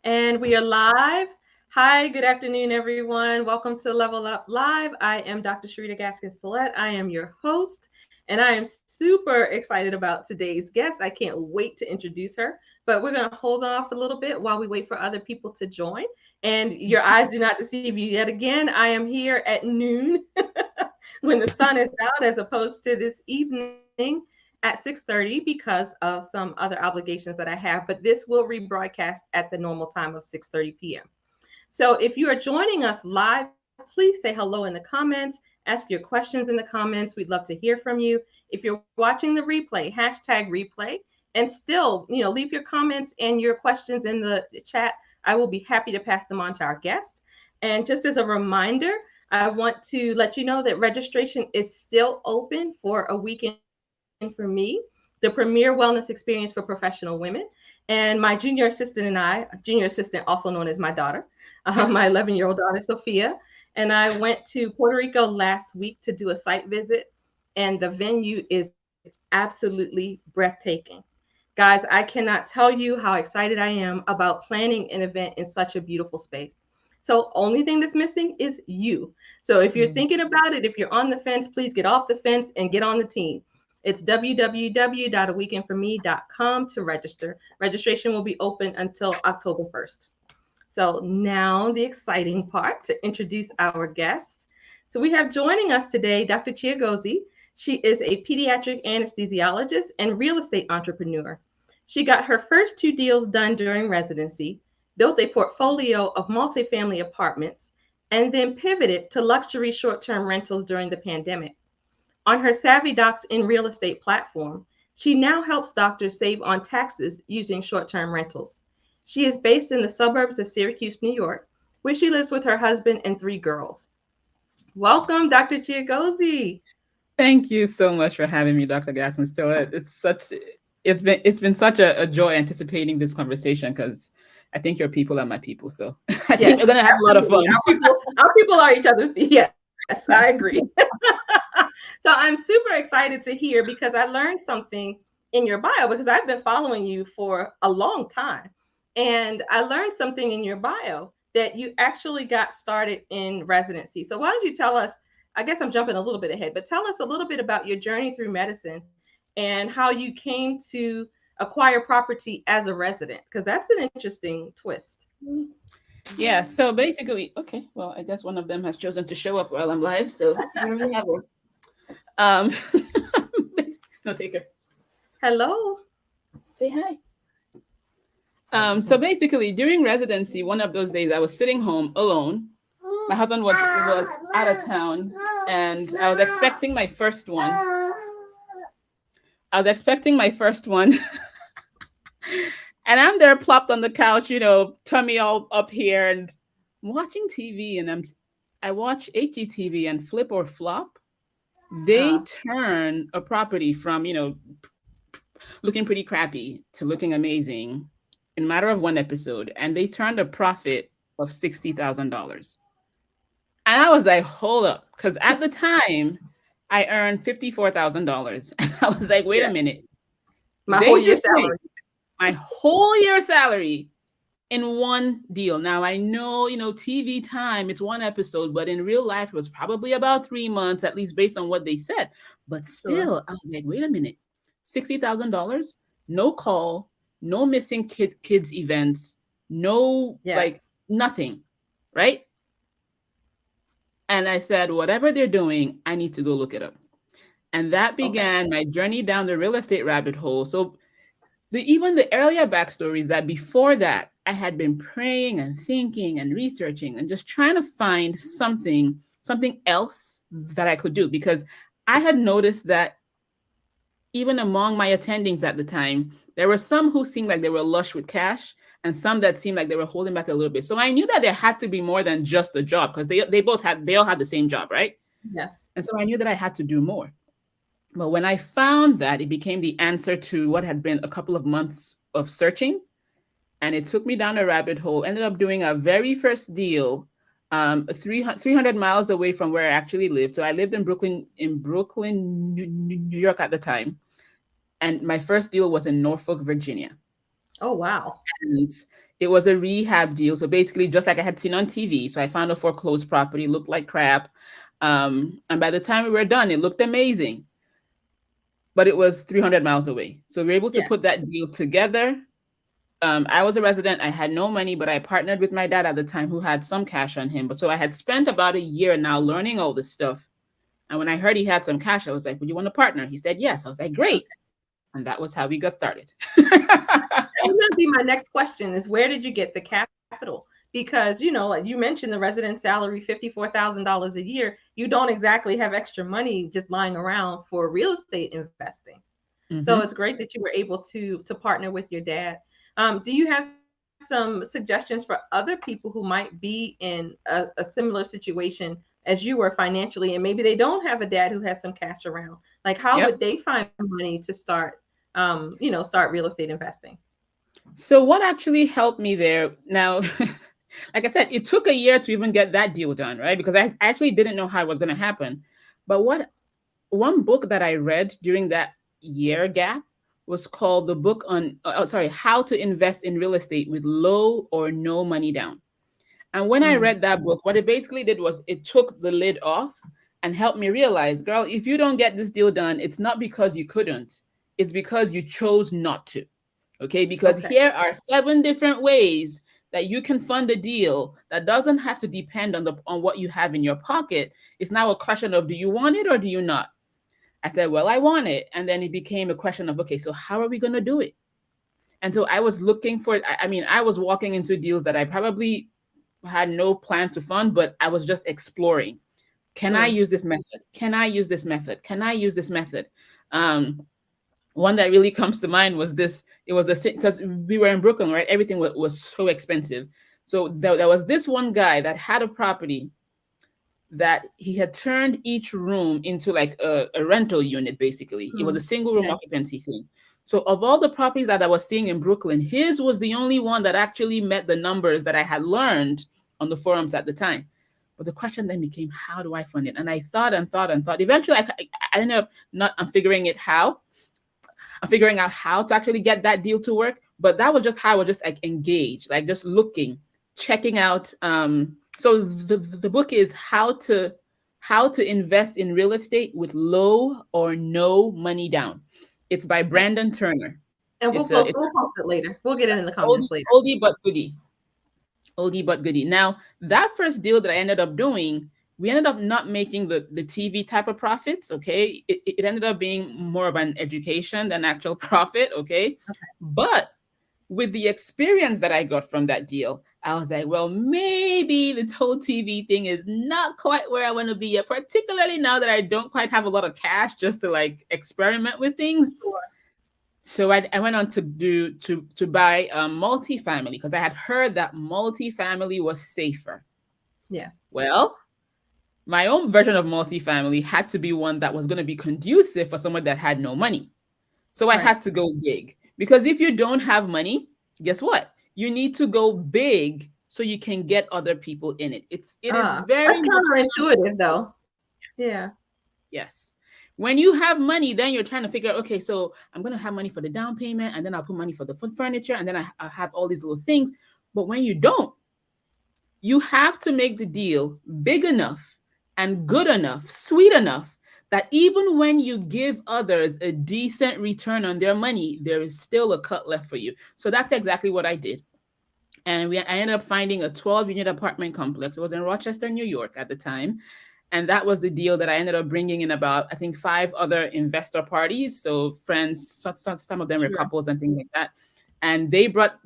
And we are live. Hi, good afternoon, everyone. Welcome to Level Up Live. I am Dr. Sharita Gaskins-Tillett. I am your host, and I am super excited about today's guest. I can't wait to introduce her, but we're going to hold off a little bit while we wait for other people to join. And your eyes do not deceive you yet again. I am here at noon when the sun is out, as opposed to this evening at 6:30 because of some other obligations that I have, but this will rebroadcast at the normal time of 6:30 p.m. So if you are joining us live, please say hello in the comments, ask your questions in the comments. We'd love to hear from you. If you're watching the replay, hashtag replay, and still, leave your comments and your questions in the chat. I will be happy to pass them on to our guest. And just as a reminder, I want to let you know that registration is still open for a weekend for me, the premier wellness experience for professional women. And my junior assistant and junior assistant, also known as my daughter, my 11-year-old daughter, Sophia, and I went to Puerto Rico last week to do a site visit, and the venue is absolutely breathtaking. Guys, I cannot tell you how excited I am about planning an event in such a beautiful space. So only thing that's missing is you. So if you're thinking about it, if you're on the fence, please get off the fence and get on the team. It's www.aweekendforme.com to register. Registration will be open until October 1st. So now the exciting part to introduce our guest. So we have joining us today Dr. Chiagozie. She is a pediatric anesthesiologist and real estate entrepreneur. She got her first two deals done during residency, built a portfolio of multifamily apartments, and then pivoted to luxury short-term rentals during the pandemic. On her SavvyDocs in real estate platform, she now helps doctors save on taxes using short-term rentals. She is based in the suburbs of Syracuse, New York, where she lives with her husband and three girls. Welcome, Dr. Chiagozie. Thank you so much for having me, Dr. Gaskins-Tillett. It's been such a joy anticipating this conversation because I think your people are my people. So I think we're gonna have a lot of fun. Our people are each other's. Yes, I agree. So I'm super excited to hear because I learned something in your bio because I've been following you for a long time. And I learned something in your bio that you actually got started in residency. So why don't you tell us, I guess I'm jumping a little bit ahead, but tell us a little bit about your journey through medicine and how you came to acquire property as a resident, because that's an interesting twist. Yeah, so basically, okay, well, I guess one of them has chosen to show up while I'm live, so here we have her. No, take her. Hello. Say hi. So basically, during residency, one of those days I was sitting home alone. My husband was out of town, and I was expecting my first one. And I'm there plopped on the couch, tummy all up here, and I'm watching TV, and I watch HGTV and Flip or Flop. They turn a property from, looking pretty crappy to looking amazing in a matter of one episode. And they turned a profit of $60,000. And I was like, hold up. Because at the time, I earned $54,000. I was like, wait a minute. My whole year's salary. My whole year's salary in one deal. Now, I know, TV time, it's one episode, but in real life, it was probably about 3 months, at least based on what they said. But still, I was like, wait a minute. $60,000, no call, no missing kids events, no, like nothing, right? And I said, whatever they're doing, I need to go look it up. And that began my journey down the real estate rabbit hole. So even the earlier backstory is that before that, I had been praying and thinking and researching and just trying to find something else that I could do, because I had noticed that even among my attendings at the time, there were some who seemed like they were lush with cash and some that seemed like they were holding back a little bit. So I knew that there had to be more than just a job, because they all had the same job, right? Yes. And so I knew that I had to do more. But when I found that, it became the answer to what had been a couple of months of searching. And it took me down a rabbit hole. Ended up doing our very first deal 300 miles away from where I actually lived. So I lived in Brooklyn, New York at the time. And my first deal was in Norfolk, Virginia. Oh, wow. And it was a rehab deal. So basically, just like I had seen on TV. So I found a foreclosed property, looked like crap. And by the time we were done, it looked amazing, but it was 300 miles away. So we were able to Yeah. put that deal together. I was a resident. I had no money, but I partnered with my dad at the time who had some cash on him. But so I had spent about a year now learning all this stuff. And when I heard he had some cash, I was like, would you want to partner? He said, yes. I was like, great. And that was how we got started. That was going to be my next question is where did you get the capital? Because, like you mentioned the resident salary, $54,000 a year. You don't exactly have extra money just lying around for real estate investing. So it's great that you were able to partner with your dad. Do you have some suggestions for other people who might be in a similar situation as you were financially, and maybe they don't have a dad who has some cash around? Like, how would Yep. they find money to start, start real estate investing? So what actually helped me there now, like I said, it took a year to even get that deal done, right? Because I actually didn't know how it was going to happen. But one book that I read during that year gap was called the book on, How to Invest in Real Estate with Low or No Money Down. And when I read that book, what it basically did was it took the lid off and helped me realize, girl, if you don't get this deal done, it's not because you couldn't, it's because you chose not to. Okay, because Okay. here are 7 different ways that you can fund a deal that doesn't have to depend on what you have in your pocket. It's now a question of, do you want it or do you not? I said, well, I want it. And then it became a question of, okay, so how are we going to do it? And so I was looking for it. I mean, I was walking into deals that I probably had no plan to fund, but I was just exploring. Can I Sure. use this method? Can I use this method? Can I use this method? One that really comes to mind was this. It was because we were in Brooklyn, right? Everything was so expensive. So there was this one guy that had a property that he had turned each room into like a rental unit, basically. It was a single room Okay. occupancy thing. So of all the properties that I was seeing in Brooklyn, his was the only one that actually met the numbers that I had learned on the forums at the time. But the question then became, how do I fund it? And I thought and thought and thought. Eventually, I ended up not figuring it how. I'm figuring out how to actually get that deal to work. But that was just how I was just like engaged, like just looking, checking out. So the book is how to invest in real estate with low or no money down. It's by Brandon Turner. And It's a we'll post it later. We'll get it in the comments oldie, later. oldie but goodie. Oldie but goodie. Now, that first deal that I ended up doing, we ended up not making the TV type of profits. Okay. It ended up being more of an education than actual profit. Okay. But with the experience that I got from that deal, I was like, well, maybe the whole TV thing is not quite where I want to be yet, particularly now that I don't quite have a lot of cash just to like experiment with things. Sure. So I went on to buy multifamily because I had heard that multifamily was safer. Yes. Well, my own version of multifamily had to be one that was going to be conducive for someone that had no money. So I Right. had to go big because if you don't have money, guess what? You need to go big so you can get other people in it. It is very That's much counterintuitive though. yes. Yeah. Yes. When you have money, then you're trying to figure out, okay, so I'm going to have money for the down payment, and then I'll put money for the furniture, and then I have all these little things. But when you don't, you have to make the deal big enough and good enough, sweet enough that even when you give others a decent return on their money, there is still a cut left for you. So that's exactly what I did. And I ended up finding a 12-unit apartment complex. It was in Rochester, New York at the time. And that was the deal that I ended up bringing in about, I think, 5 other investor parties. So friends, some of them were Sure. couples and things like that. And they brought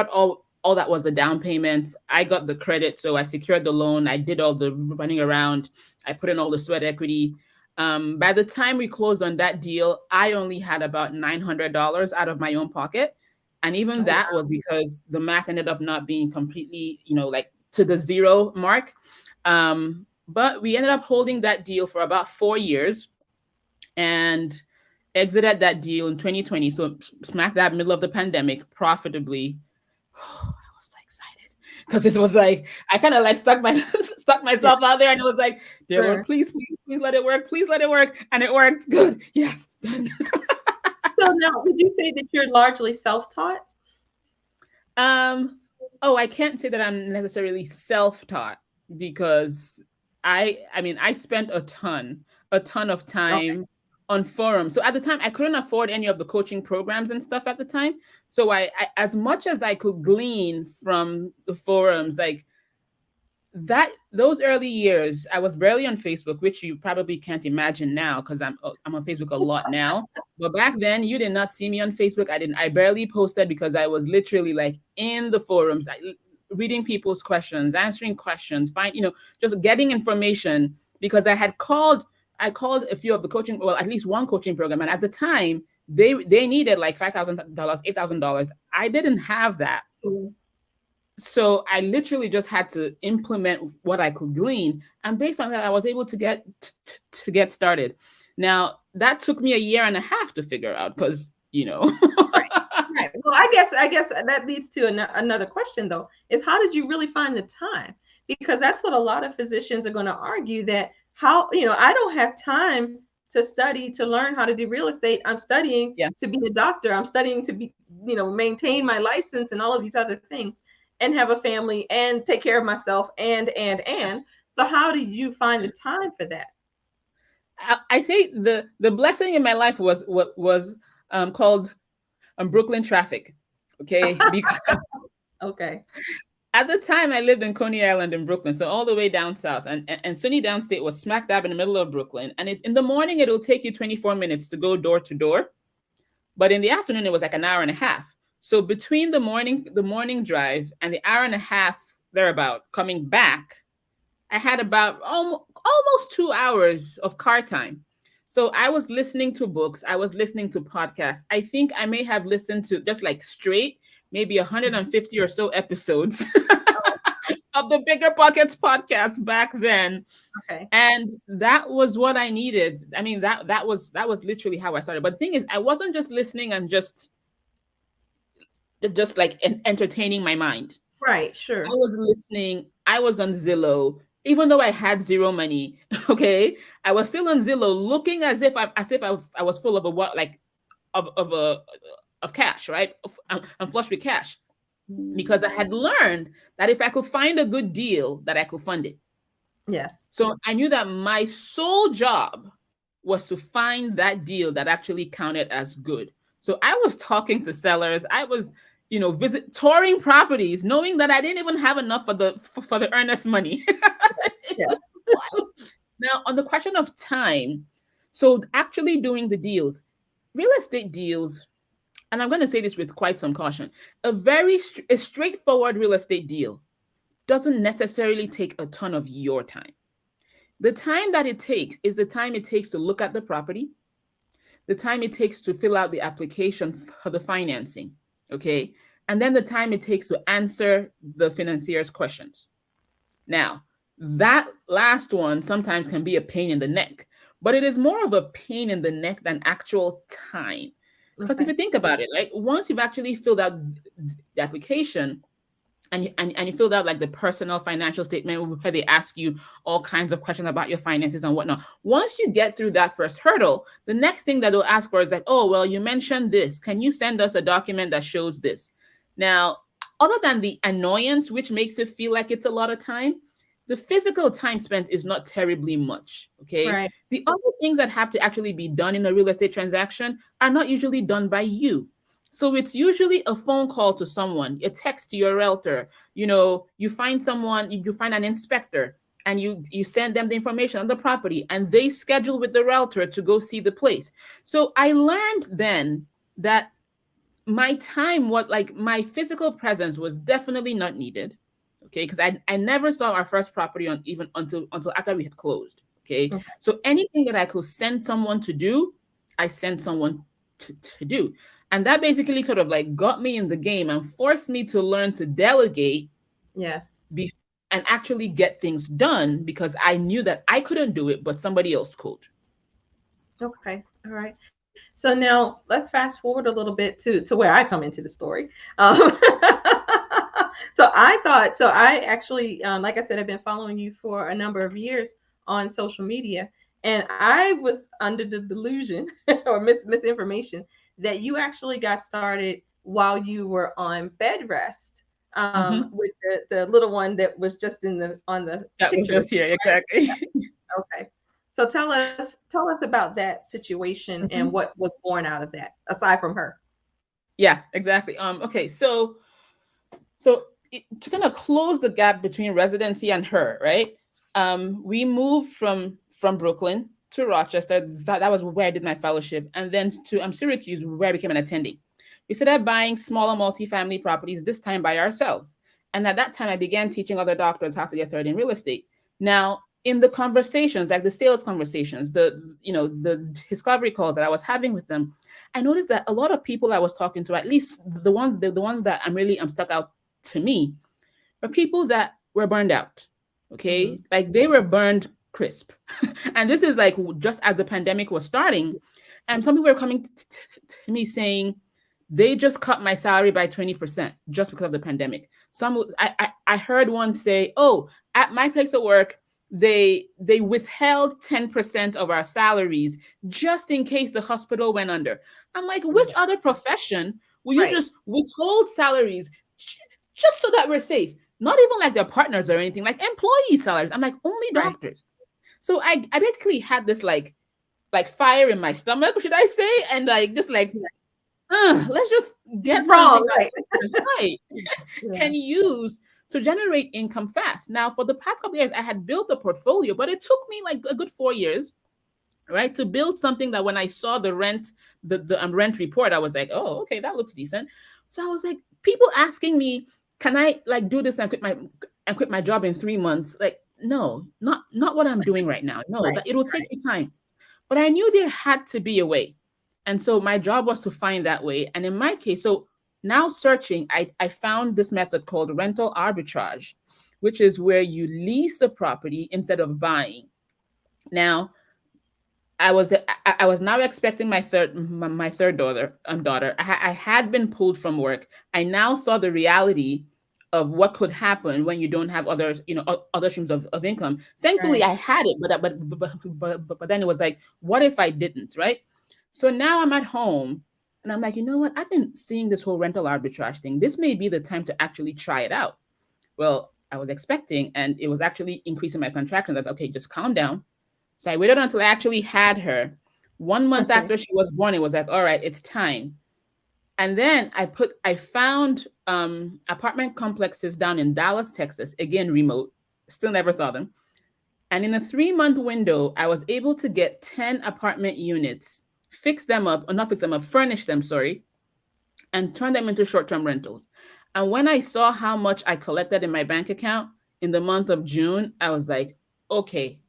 all that was the down payment. I got the credit. So I secured the loan. I did all the running around. I put in all the sweat equity. By the time we closed on that deal, I only had about $900 out of my own pocket. And even Oh, that wow. was because the math ended up not being completely, like to the zero mark. But we ended up holding that deal for about 4 years and exited that deal in 2020. So smack that middle of the pandemic profitably. I was so excited because it was like I kind of like stuck Yeah. myself out there, and it was like, dear Lord, Sure. please let it work, please let it work, and it worked. Good, yes. So now, would you say that you're largely self-taught? Um, oh, I can't say that I'm necessarily self-taught because I mean, I spent a ton of Okay. time on forums. So at the time, I couldn't afford any of the coaching programs and stuff at the time. So I as much as I could glean from the forums, like that those early years, I was barely on Facebook, which you probably can't imagine now because I'm on Facebook a lot now. But back then, you did not see me on Facebook. I barely posted because I was literally like in the forums, reading people's questions, answering questions, just getting information because I called a few of the coaching, well, at least one coaching program, and at the time they needed like $5,000, $8,000. I didn't have that, Mhm. so I literally just had to implement what I could glean, and based on that, I was able to get started. Now that took me a year and a half to figure out because Right. Right. Well, I guess that leads to another question though, is how did you really find the time? Because that's what a lot of physicians are going to argue, that how, I don't have time to study to learn how to do real estate. I'm studying yeah. to be a doctor. I'm studying to be, maintain my license and all of these other things, and have a family and take care of myself and. So how did you find the time for that? I say the blessing in my life was what was called Brooklyn traffic. Okay, because Okay. at the time I lived in Coney Island in Brooklyn, so all the way down south, and SUNY Downstate was smack dab in the middle of Brooklyn. And in the morning it'll take you 24 minutes to go door to door, but in the afternoon it was like an hour and a half. So between the morning drive and the hour and a half thereabout coming back, I had about almost 2 hours of car time. So I was listening to books, I was listening to podcasts. I think I may have listened to just like straight, maybe 150 or so episodes of the Bigger Pockets podcast back then. Okay. And that was what I needed. I mean, that was literally how I started. But the thing is, I wasn't just listening and just like entertaining my mind. Right. I Sure. was listening. I was on Zillow, even though I had zero money. Okay, I was still on Zillow, looking as if I was full of a what like of a of cash, right? I'm flush with cash because I had learned that if I could find a good deal, that I could fund it. Yes. So I knew that my sole job was to find that deal that actually counted as good. So I was talking to sellers. I was, touring properties, knowing that I didn't even have enough for the earnest money. Yes. Now, on the question of time, so actually doing the deals, real estate deals, and I'm going to say this with quite some caution, a straightforward real estate deal doesn't necessarily take a ton of your time. The time that it takes is the time it takes to look at the property, the time it takes to fill out the application for the financing, okay? And then the time it takes to answer the financier's questions. Now, that last one sometimes can be a pain in the neck, but it is more of a pain in the neck than actual time. Because if Okay. you think about it, like once you've actually filled out the application, and you filled out like the personal financial statement where they ask you all kinds of questions about your finances and whatnot. Once you get through that first hurdle, the next thing that they'll ask for is like, oh, well, you mentioned this. Can you send us a document that shows this? Now, other than the annoyance, which makes it feel like it's a lot of time, the physical time spent is not terribly much. Okay. Right. The other things that have to actually be done in a real estate transaction are not usually done by you. So it's usually a phone call to someone, a text to your realtor. You find someone, you find an inspector, and you send them the information on the property, and they schedule with the realtor to go see the place. So I learned then that my time, what like my physical presence was definitely not needed. Okay, because I never saw our first property on even until after we had closed. Okay. Okay. So anything that I could send someone to do, I sent someone to do. And that basically sort of like got me in the game and forced me to learn to delegate Yes. be, and actually get things done because I knew that I couldn't do it, but somebody else could. Okay. All right. So now let's fast forward a little bit to where I come into the story. So I actually, like I said, I've been following you for a number of years on social media, and I was under the delusion or misinformation that you actually got started while you were on bed rest, Mhm. with the little one that was just in the on the That was picture with just here, exactly. you. Okay. So tell us about that situation and Mhm. what was born out of that, aside from her. Yeah, exactly. Okay, to kind of close the gap between residency and her, right? We moved from Brooklyn to Rochester. That was where I did my fellowship, and then to Syracuse, where I became an attending. We started buying smaller multifamily properties, this time by ourselves. And at that time, I began teaching other doctors how to get started in real estate. Now, in the conversations, like the sales conversations, the discovery calls that I was having with them, I noticed that a lot of people I was talking to, at least the ones that I'm stuck out to me, were people that were burned out. Okay, Mm-hmm. like they were burned crisp. And this is like just as the pandemic was starting, and some people were coming to me saying they just cut my salary by 20% just because of the pandemic. I heard one say, "Oh, at my place of work, they withheld 10% of our salaries just in case the hospital went under." I'm like, which Yeah. other profession will you Right. just withhold salaries just so that we're safe? Not even like their partners or anything, like employee salaries. I'm like, only Right. doctors. So I basically had this like fire in my stomach, should I say? And like just like, Yeah. let's just get something Wrong. that Right. doctors, right, Yeah. can use to generate income fast. Now, for the past couple of years, I had built a portfolio, but it took me like a good 4 years, right, to build something that when I saw the rent, the rent report, I was like, oh, okay, that looks decent. So I was like, people asking me, can I like do this and quit my job in 3 months? Like, no, not what I'm doing right now. No, Right. that it will take me time. But I knew there had to be a way. And so my job was to find that way. And in my case, so now searching, I found this method called rental arbitrage, which is where you lease a property instead of buying. Now, I was now expecting my third daughter. I had been pulled from work. I now saw the reality of what could happen when you don't have other other streams of income. Thankfully, Right. I had it, but then it was like, what if I didn't, right? So now I'm at home, and I'm like, you know what? I've been seeing this whole rental arbitrage thing. This may be the time to actually try it out. Well, I was expecting, and it was actually increasing my contractions. Like, okay, just calm down. So I waited until I actually had her. 1 month after she was born, it was like, all right, it's time. And then I found apartment complexes down in Dallas, Texas, again remote, still never saw them. And in a 3 month window, I was able to get 10 apartment units, fix them up, or not fix them up, furnish them, sorry, and turn them into short-term rentals. And when I saw how much I collected in my bank account in the month of June, I was like, okay,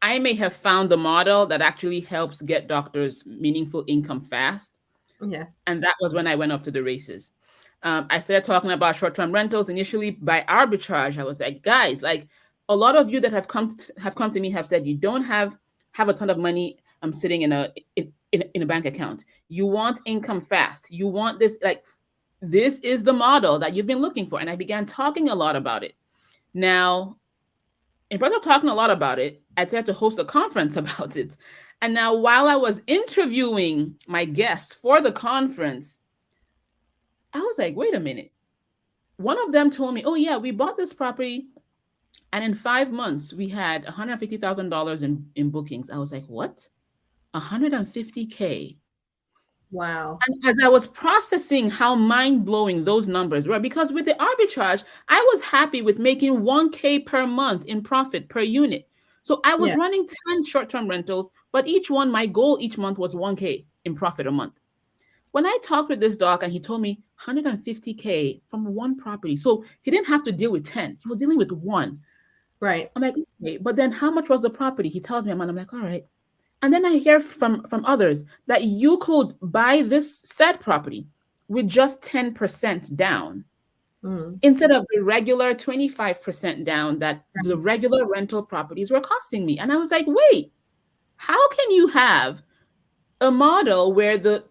I may have found the model that actually helps get doctors meaningful income fast. Yes. And that was when I went off to the races. I started talking about short-term rentals initially by arbitrage. I was like, guys, like a lot of you that have come to me have said you don't have a ton of money. I'm sitting in a bank account. You want income fast. You want this, like this is the model that you've been looking for. And I began talking a lot about it. Now, in part of talking a lot about it, I decided to host a conference about it. And now, while I was interviewing my guests for the conference, I was like, wait a minute. One of them told me, oh, yeah, we bought this property. And in 5 months, we had $150,000 in bookings. I was like, what? 150K. Wow. And as I was processing how mind blowing those numbers were, because with the arbitrage, I was happy with making 1K per month in profit per unit. So I was Yeah. running 10 short term rentals, but each one, my goal each month was 1K in profit a month. When I talked with this doc and he told me 150K from one property, so he didn't have to deal with 10, he was dealing with one. Right. I'm like, okay, but then how much was the property? He tells me, I'm like, all right. And then I hear from others that you could buy this said property with just 10% down Mm. instead of the regular 25% down that the regular rental properties were costing me. And I was like, wait, how can you have a model where the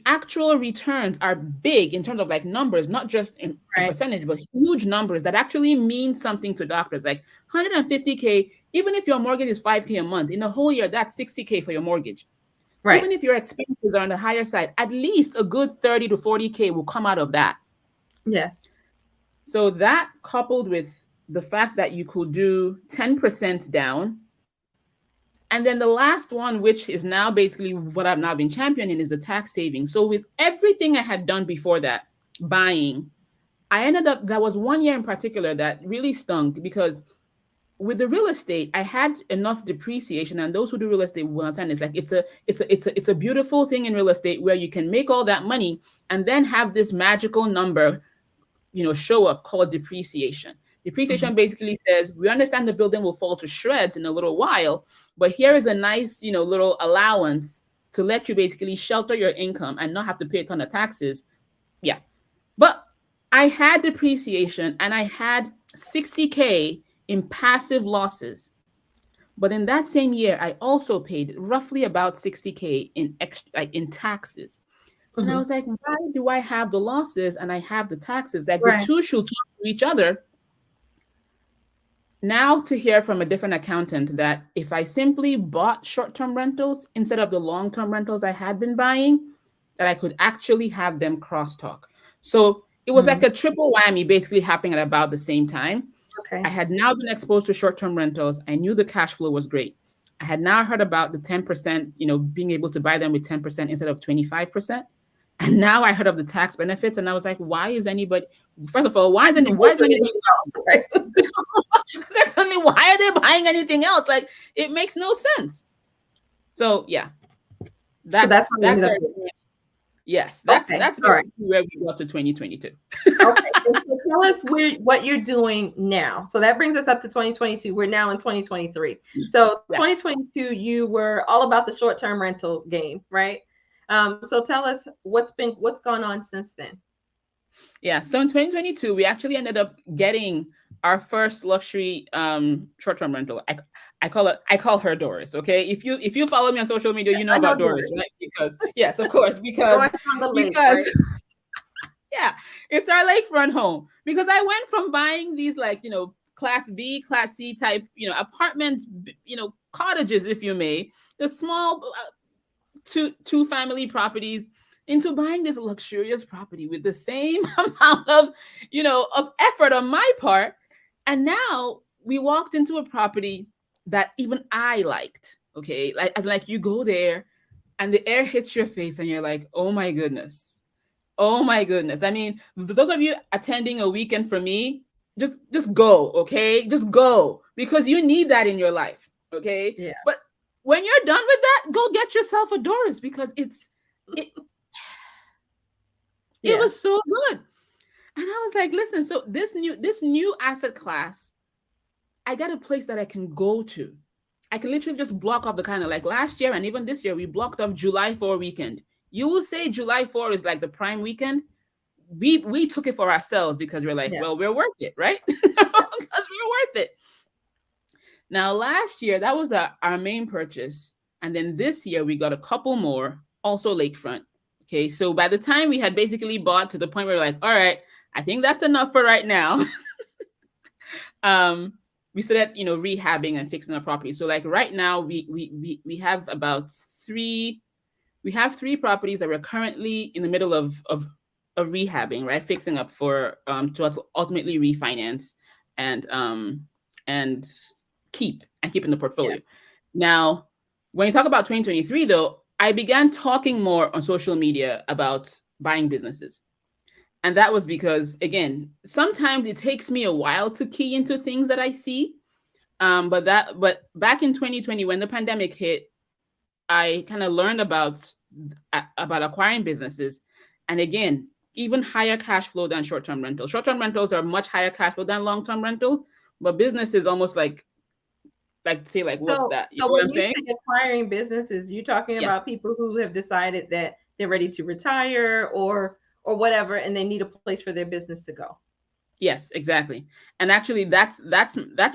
actual returns are big in terms of like numbers, not just in Right. percentage, but huge numbers that actually mean something to doctors, like 150K, even if your mortgage is 5K a month, in a whole year, that's 60K for your mortgage. Right. Even if your expenses are on the higher side, at least a good 30 to 40K will come out of that. Yes. So that coupled with the fact that you could do 10% down. And then the last one, which is now basically what I've now been championing, is the tax savings. So with everything I had done before that, buying, I ended up, that was 1 year in particular that really stunk because with the real estate, I had enough depreciation, and those who do real estate will understand it's like it's a beautiful thing in real estate where you can make all that money and then have this magical number, show up called depreciation. Mm-hmm. Depreciation basically says we understand the building will fall to shreds in a little while, but here is a nice, little allowance to let you basically shelter your income and not have to pay a ton of taxes. Yeah. But I had depreciation and I had 60K in passive losses. But in that same year, I also paid roughly about 60K in extra, like in taxes. And I Mm-hmm. was like, why do I have the losses and I have the taxes? Like the Right. two should talk to each other. Now to hear from a different accountant that if I simply bought short-term rentals instead of the long-term rentals I had been buying, that I could actually have them crosstalk. So it was Mm-hmm. like a triple whammy basically happening at about the same time. I Okay. had now been exposed to short-term rentals. I knew the cash flow was great. I had now heard about the 10%, being able to buy them with 10% instead of 25%. And now I heard of the tax benefits and I was like, why is anybody, first of all, why is anybody Right. secondly, why are they buying anything else? Like it makes no sense. So yeah, So that's how you that's ended up our with. yes, Okay. that's All right. basically where we got to 2022. Okay. And so tell us what you're doing now. So that brings us up to 2022. We're now in 2023. So Yeah. 2022, you were all about the short-term rental game, right? So tell us what's gone on since then. Yeah. So in 2022, we actually ended up getting our first luxury short-term rental. I call her Doris. Okay. If you follow me on social media, you know I know about Doris, Doris. right? Because yes, of course, Doris on the lake, because right? yeah, it's our lakefront home. Because I went from buying these like, class B, class C type, apartments, cottages, if you may, the small two family properties into buying this luxurious property with the same amount of, of effort on my part. And now we walked into a property that even I liked. Okay. Like you go there and the air hits your face and you're like, oh my goodness. Oh my goodness. I mean, those of you attending a weekend for me, just go, okay? Just go because you need that in your life, okay? Yeah. But when you're done with that, go get yourself a Doris because it it Yeah. was so good. And I was like, listen, so this new asset class, I got a place that I can go to. I can literally just block off the kind of like last year and even this year, we blocked off July 4 weekend. You will say July 4 is like the prime weekend. We took it for ourselves because we're like, Yeah. well, we're worth it, right? Yeah. Because we're worth it. Now, last year, that was our main purchase. And then this year, we got a couple more, also lakefront. Okay. So by the time we had basically bought to the point where we're like, all right, I think that's enough for right now. We started, rehabbing and fixing our property. So like right now, we have about three properties that we're currently in the middle of rehabbing, right? Fixing up for to ultimately refinance and keep in the Yeah. portfolio. Now, when you talk about 2023 though, I began talking more on social media about buying businesses. And that was because again, sometimes it takes me a while to key into things that I see. But back in 2020 when the pandemic hit, I kind of learned about acquiring businesses, and again, even higher cash flow than short-term rentals. Short-term rentals are much higher cash flow than long-term rentals, but business is almost like say like what's So that? You so know what when I'm you saying? say acquiring businesses, you're talking Yeah. about people who have decided that they're ready to retire or whatever, and they need a place for their business to go. Yes, exactly. And actually that's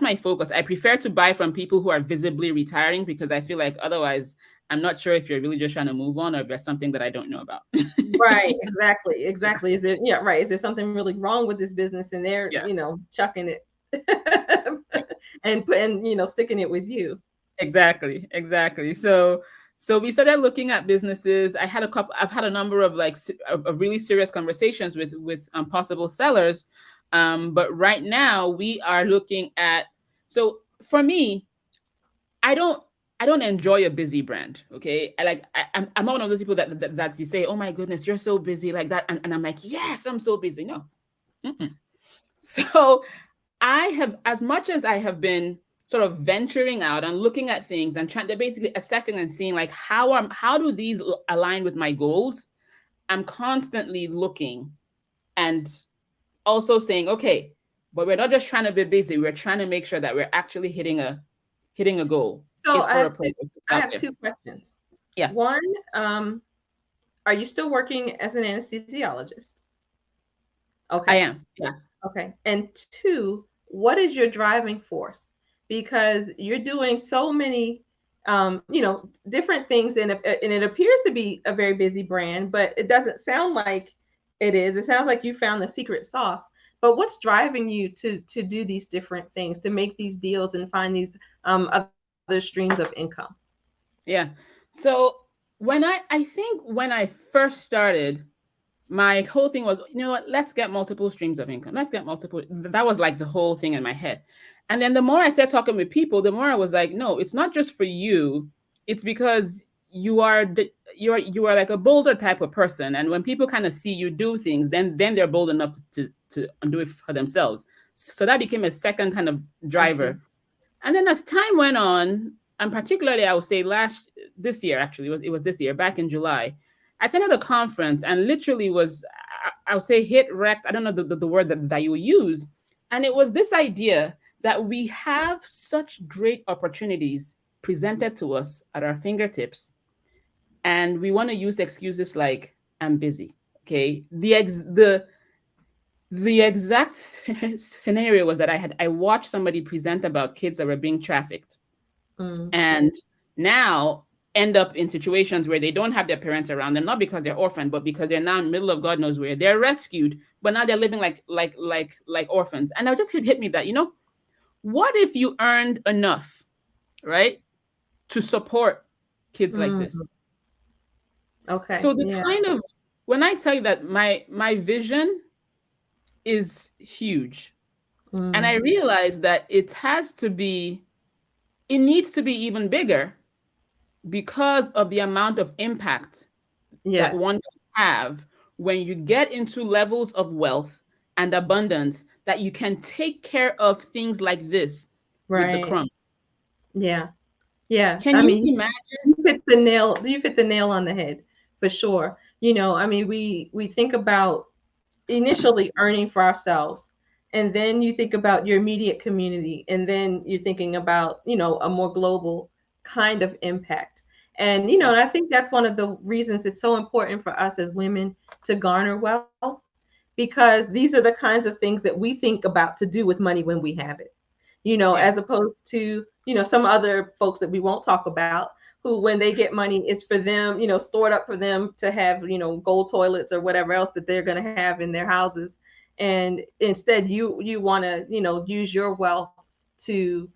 my focus. I prefer to buy from people who are visibly retiring because I feel like otherwise I'm not sure if you're really just trying to move on or if there's something that I don't know about. Right, exactly, exactly. Is there, yeah, right. Is there something really wrong with this business and they're, Yeah. chucking it and sticking it with you? Exactly. So So we started looking at businesses. I've had a number of of really serious conversations with possible sellers. But right now we are looking at, so for me, I don't I don't enjoy a busy brand. Okay. I'm not one of those people that you say, oh my goodness, you're so busy like that. And I'm like, yes, I'm so busy. No. Mm-mm. So I have, as much as I have been sort of venturing out and looking at things and trying to basically assessing and seeing like how do these align with my goals, I'm constantly looking and also saying, okay, but we're not just trying to be busy, we're trying to make sure that we're actually hitting a goal. So It's for a purpose. I have two questions. Yeah. One, are you still working as an anesthesiologist? I Okay. am. Yeah. Okay. And two, what is your driving force? Because you're doing so many, different things, and it appears to be a very busy brand, but it doesn't sound like it is. It sounds like you found the secret sauce. But what's driving you to do these different things, to make these deals and find these other streams of income? Yeah. So I think when I first started, my whole thing was, you know what, let's get multiple streams of income. Let's get multiple. That was like the whole thing in my head. And then the more I started talking with people, the more I was like, no, it's not just for you. It's because you are like a bolder type of person. And when people kind of see you do things, then they're bold enough to do it for themselves. So that became a second kind of driver. And then as time went on, and particularly I would say this year, actually, it was this year, back in July, I attended a conference and literally was, I would say, hit wrecked. I don't know the word that you use. And it was this idea that we have such great opportunities presented to us at our fingertips. And we want to use excuses like, I'm busy. Okay. The exact scenario was that I watched somebody present about kids that were being trafficked. And now end up in situations where they don't have their parents around them, not because they're orphaned, but because they're now in the middle of God knows where. They're rescued, but now they're living like orphans. And it just hit me that, what if you earned enough, right, to support kids like this? Okay. So kind of, when I tell you that my vision is huge, and I realize that it needs to be even bigger because of the amount of impact that one can have when you get into levels of wealth and abundance, that you can take care of things like this with the crumbs. Yeah. Can you imagine? You hit the nail on the head, for sure. We think about initially earning for ourselves, and then you think about your immediate community, and then you're thinking about, a more global kind of impact. And and I think that's one of the reasons it's so important for us as women to garner wealth, because these are the kinds of things that we think about to do with money when we have it, as opposed to, some other folks that we won't talk about, who, when they get money, it's for them, stored up for them to have, gold toilets or whatever else that they're going to have in their houses. And instead you want to, use your wealth to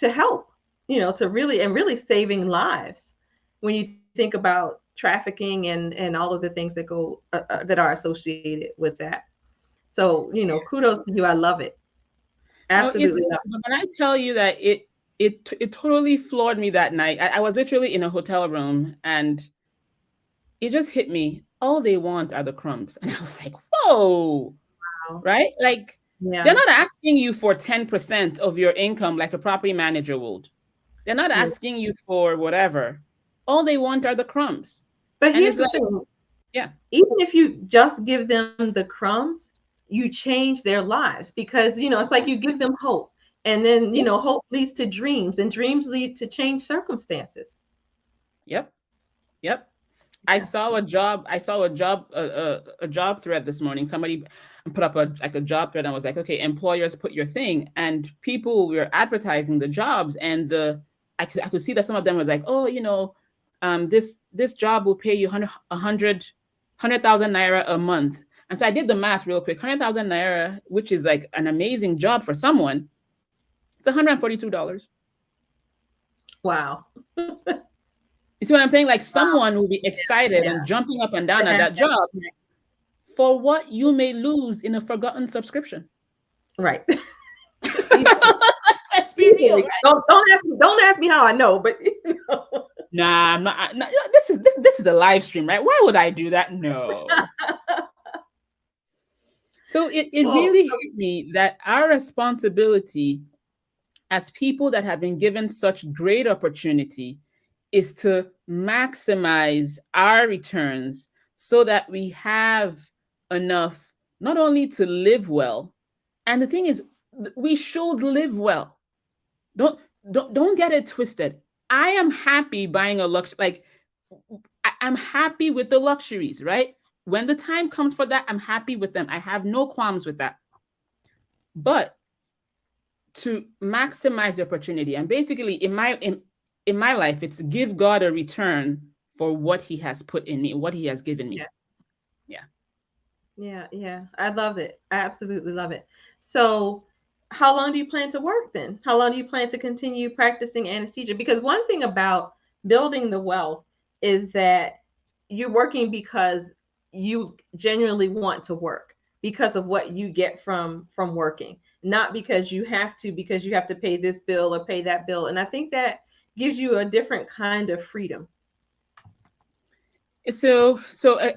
help, to really saving lives, when you think about trafficking and all of the things that go that are associated with that. So, kudos to you. I love it. Absolutely. When I tell you that it totally floored me that night. I was literally in a hotel room and it just hit me. All they want are the crumbs. And I was like, whoa, wow. Right? Like, they're not asking you for 10% of your income like a property manager would. They're not asking you for whatever. All they want are the crumbs. But here's the thing. Yeah. Even if you just give them the crumbs, you change their lives, because, it's like you give them hope. And then, hope leads to dreams, and dreams lead to change circumstances. Yep. I saw a job thread this morning. Somebody put up a job thread and was like, okay, employers, put your thing. And people were advertising the jobs, and I could see that some of them was like, oh, this job will pay you 100,000 naira a month. And so I did the math real quick. 100,000 naira, which is like an amazing job for someone, it's $142. Wow. You see what I'm saying? Like Wow. someone will be excited Yeah. and jumping up and down To at have that that. job for what you may lose in a forgotten subscription. Right. Easily. Let's be real, Easily. right? Don't ask me how I know, but Nah, I'm not. This is a live stream, right? Why would I do that? No. So it well, really hit me that our responsibility as people that have been given such great opportunity is to maximize our returns so that we have enough not only to live well, and the thing is, we should live well. Don't don't get it twisted. I am happy buying a like I'm happy with the luxuries, right? When the time comes for that, I'm happy with them. I have no qualms with that. But to maximize the opportunity, and basically in my life, it's give God a return for what He has put in me, what He has given me. yeah. Yeah. Yeah. I love it. I absolutely love it. So, how long do you plan to work then? How long do you plan to continue practicing anesthesia? Because one thing about building the wealth is that you're working because you genuinely want to work because of what you get from working, not because you have to pay this bill or pay that bill. And I think that gives you a different kind of freedom. So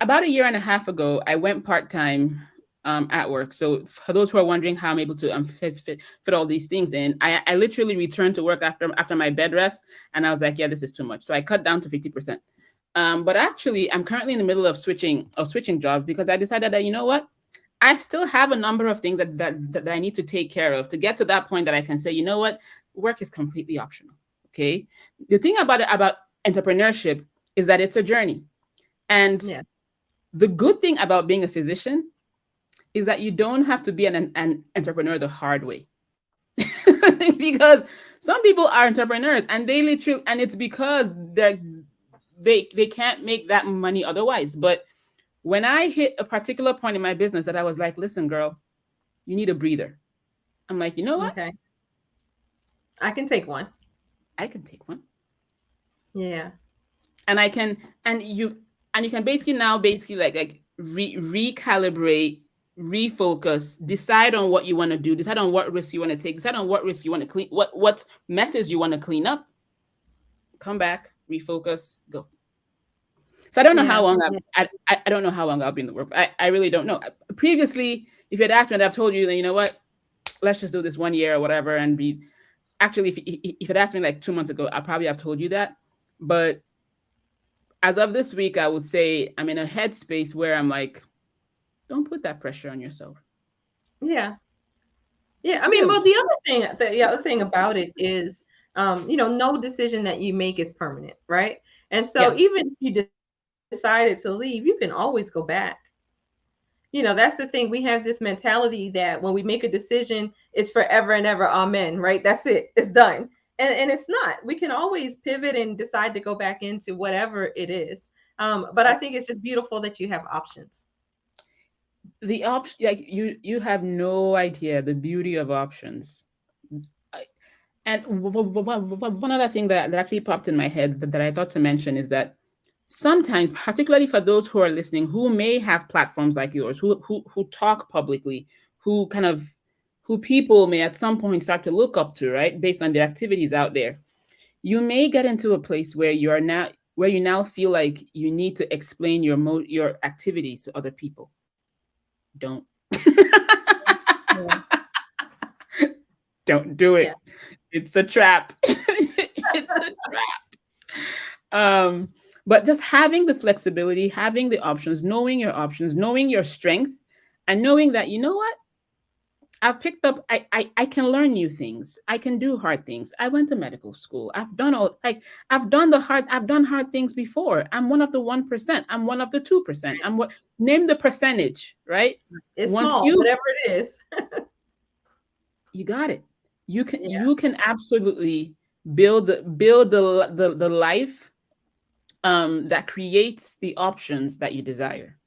about a year and a half ago, I went part time at work. So for those who are wondering how I'm able to fit all these things in, I literally returned to work after my bed rest, and I was like, yeah, this is too much. So I cut down to 50%. But actually, I'm currently in the middle of switching jobs because I decided that, you know what, I still have a number of things that I need to take care of to get to that point that I can say, you know what, work is completely optional. Okay. The thing about entrepreneurship is that it's a journey. And Yeah. the good thing about being a physician is that you don't have to be an entrepreneur the hard way. Because some people are entrepreneurs and they literally, and it's because they can't make that money otherwise. But when I hit a particular point in my business that I was like, listen, girl, you need a breather. I'm like, you know what? Okay. I can take one. I can take one. Yeah. And I can, and you can basically now basically like recalibrate, refocus, decide on what you want to do, decide on what risks you want to take, decide on what risks you want to clean, what messes you want to clean up, come back, refocus, go. So I don't know how Yeah. long Yeah. I don't know how long I'll be in the work. I really don't know. Previously, if you had asked me, I've told you, then you know what, let's just do this 1 year or whatever, and be actually if you'd asked me like 2 months ago, I probably have told you that. But as of this week, I would say I'm in a headspace where I'm like, don't put that pressure on yourself. Yeah. Yeah, I Just mean, build. well, the other thing about it is, no decision that you make is permanent, right? And Yeah. so even if you decided to leave, you can always go back. That's the thing. We have this mentality that when we make a decision, it's forever and ever, amen, right? That's it. It's done. And it's not. We can always pivot and decide to go back into whatever it is. But I Yep. think it's just beautiful that you have options. The option, like you have no idea the beauty of options. I- And one other thing that actually popped in my head that I thought to mention is that sometimes, particularly for those who are listening, who may have platforms like yours, who talk publicly, who kind of who people may at some point start to look up to, right, based on their activities out there, you may get into a place where you now feel like you need to explain your activities to other people. Don't. Yeah. Don't do Yeah. it. It's a trap. It's a trap. Um, but just having the flexibility, having the options, knowing your strength, and knowing that, you know what, I've picked up, I can learn new things. I can do hard things. I went to medical school. I've done hard things before. I'm one of the 1%. I'm one of the 2%. I'm what name the percentage, right? It's Once small, whatever it is. you got it. You can Yeah. you can absolutely build the life that creates the options that you desire.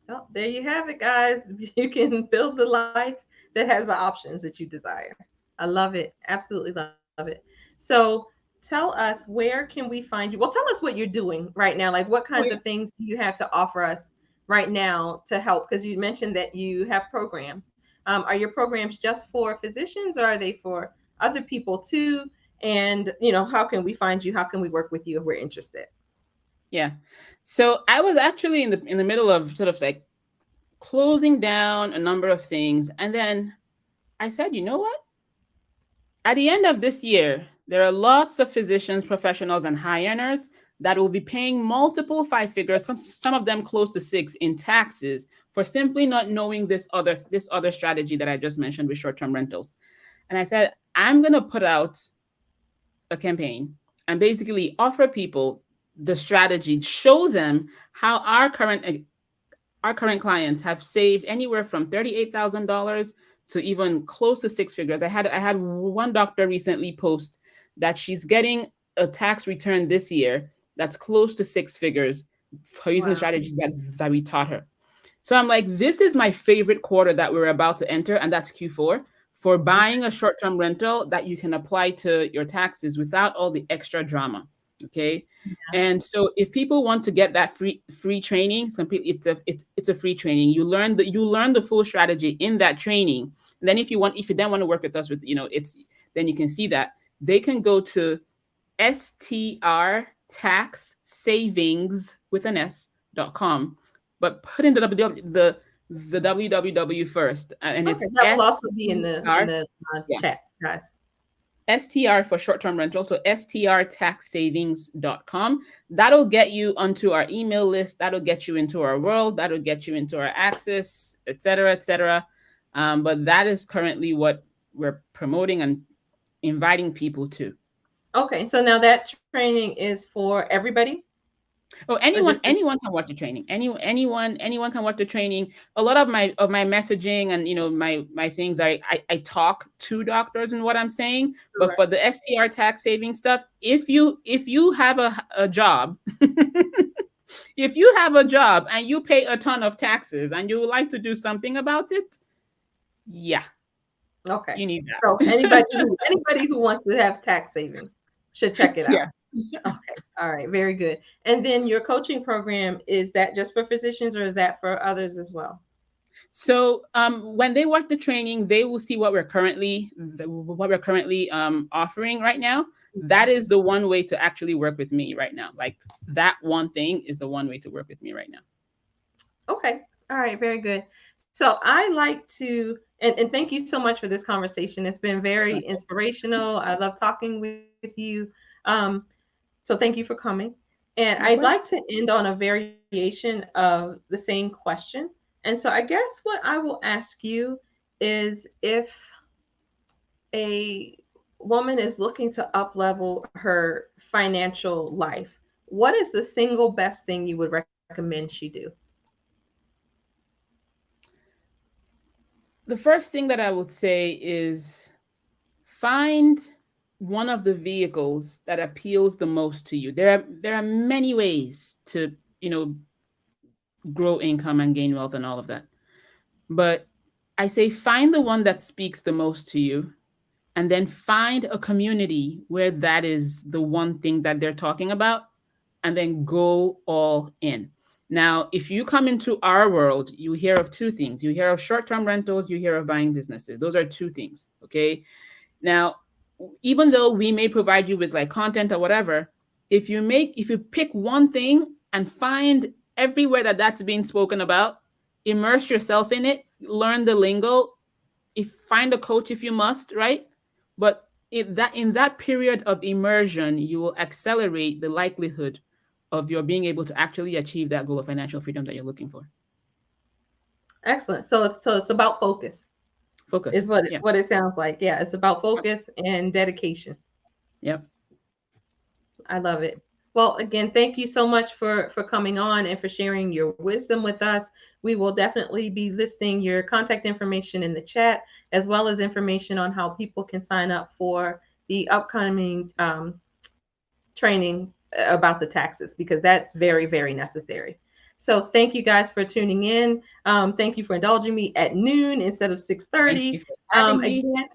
Oh, there you have it, guys. You can build the life that has the options that you desire. I love it. Absolutely love it. So, tell us, where can we find you? Well, tell us what you're doing right now. Like, what Oh, kinds yeah. of things do you have to offer us right now to help? Because you mentioned that you have programs. Are your programs just for physicians, or are they for other people too? And how can we find you? How can we work with you if we're interested? Yeah. So I was actually in the middle of sort of like closing down a number of things, and then I said, you know what? At the end of this year, there are lots of physicians, professionals, and high earners that will be paying multiple five figures, some of them close to six, in taxes for simply not knowing this other strategy that I just mentioned with short-term rentals. And I said, I'm going to put out a campaign and basically offer people the strategy, show them how our current clients have saved anywhere from $38,000 to even close to six figures. I had one doctor recently post that she's getting a tax return this year that's close to six figures for using the Wow. strategies that we taught her. So I'm like, this is my favorite quarter that we're about to enter, and that's Q4, for buying a short-term rental that you can apply to your taxes without all the extra drama. Okay. And so if people want to get that free training, some people, it's a free training. You learn the full strategy in that training. And then if you then want to work with us with, it's then you can see that they can go to strtaxsavings with an s.com, but put in the www first, and Okay, it's that will also be in str. the Yeah. chat, guys. STR for short-term rental. So strtaxsavings.com. That'll get you onto our email list. That'll get you into our world. That'll get you into our access, et cetera, et cetera. But that is currently what we're promoting and inviting people to. Okay, so now that training is for everybody, Oh, or anyone just anyone can watch the training. Anyone can watch the training. A lot of my messaging and my things, I talk to doctors and what I'm saying. But correct? for the STR tax saving stuff, if you have a job, if you have a job and you pay a ton of taxes and you would like to do something about it, yeah, Okay, you need so that. anybody who wants to have tax savings should check it out. Yes. Okay, all right, very good. And then your coaching program, is that just for physicians, or is that for others as well? So when they watch the training, they will see what we're currently offering right now. That Okay. is the one way to actually work with me right now. Like, that one thing is the one way to work with me right now. Okay. All right. Very good. So I like to, and thank you so much for this conversation. It's been very inspirational. I love talking with you. Um, so thank you for coming. And My I'd pleasure. like to end on a variation of the same question. And so I guess what I will ask you is, if a woman is looking to up level her financial life, what is the single best thing you would recommend she do? The first thing that I would say is find one of the vehicles that appeals the most to you. There are many ways to, grow income and gain wealth and all of that. But I say find the one that speaks the most to you, and then find a community where that is the one thing that they're talking about, and then go all in. Now, if you come into our world, you hear of two things. You hear of short-term rentals, you hear of buying businesses. Those are two things, okay? Now, even though we may provide you with like content or whatever, if you pick one thing and find everywhere that that's being spoken about, immerse yourself in it, learn the lingo, if find a coach if you must, right? But in that period of immersion, you will accelerate the likelihood of your being able to actually achieve that goal of financial freedom that you're looking for. Excellent. So it's about focus, is Focus. what Yeah. what it sounds like. Yeah, it's about focus and dedication. Yep. I love it. Well, again, thank you so much for coming on and for sharing your wisdom with us. We will definitely be listing your contact information in the chat, as well as information on how people can sign up for the upcoming training about the taxes, because that's very, very necessary. So thank you guys for tuning in. Thank you for indulging me at noon instead of Thank 6:30. you for having me. Again,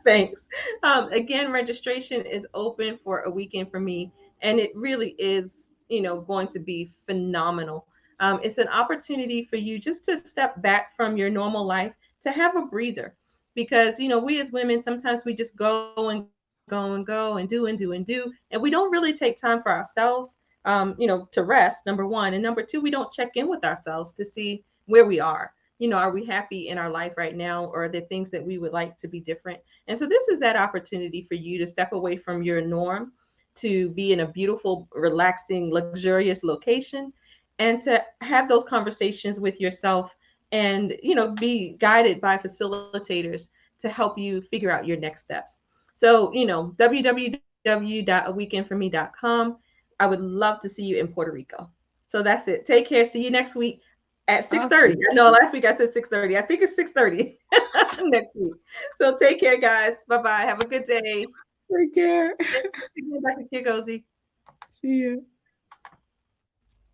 Thanks. Again, registration is open for a weekend for me, and it really is, going to be phenomenal. It's an opportunity for you just to step back from your normal life to have a breather, because we as women sometimes we just go and go and go and do and do and do, and we don't really take time for ourselves. To rest, number one, and number two, we don't check in with ourselves to see where we are. Are we happy in our life right now, or are there things that we would like to be different? And so this is that opportunity for you to step away from your norm, to be in a beautiful, relaxing, luxurious location, and to have those conversations with yourself, and be guided by facilitators to help you figure out your next steps. So, www.aweekendforme.com. I would love to see you in Puerto Rico. So that's it. Take care. See you next week at 6:30. Awesome. I know last week I said 6:30. I think it's 6:30 next week. So take care, guys. Bye-bye. Have a good day. Take care. Thank you again, Dr. Chiagozie. See you.